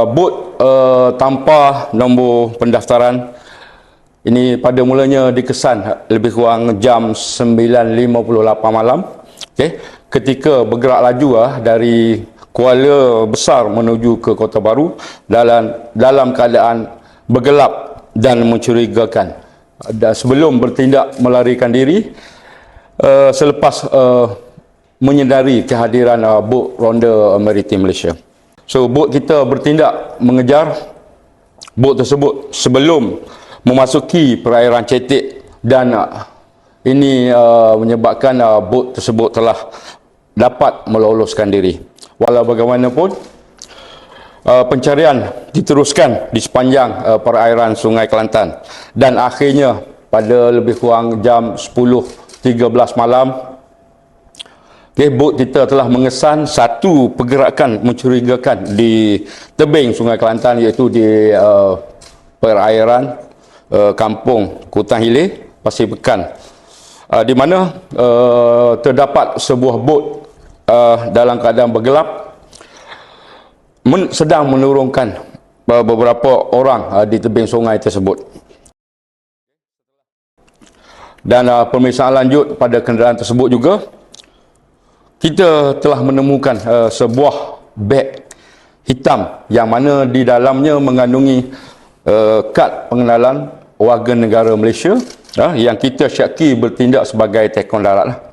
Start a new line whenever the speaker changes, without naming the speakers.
Bot tanpa nombor pendaftaran ini pada mulanya dikesan lebih kurang jam 9.58 malam. Ketika bergerak laju dari Kuala Besar menuju ke Kota Baru dalam keadaan bergelap dan mencurigakan. Dan sebelum bertindak melarikan diri selepas menyedari kehadiran bot Ronda Maritim Malaysia. So, bot kita bertindak mengejar bot tersebut sebelum memasuki perairan Cetek dan ini menyebabkan bot tersebut telah dapat meloloskan diri. Walau bagaimanapun, pencarian diteruskan di sepanjang perairan Sungai Kelantan dan akhirnya pada lebih kurang jam 10.13 malam, bot kita telah mengesan satu pergerakan mencurigakan di tebing Sungai Kelantan, iaitu di perairan kampung Kutang Hilir, Pasir Pekan, di mana terdapat sebuah bot dalam keadaan bergelap sedang menurunkan beberapa orang di tebing sungai tersebut. Dan pemeriksaan lanjut pada kenderaan tersebut juga, kita telah menemukan sebuah beg hitam yang mana di dalamnya mengandungi kad pengenalan warga negara Malaysia yang kita syaki bertindak sebagai tekon darat.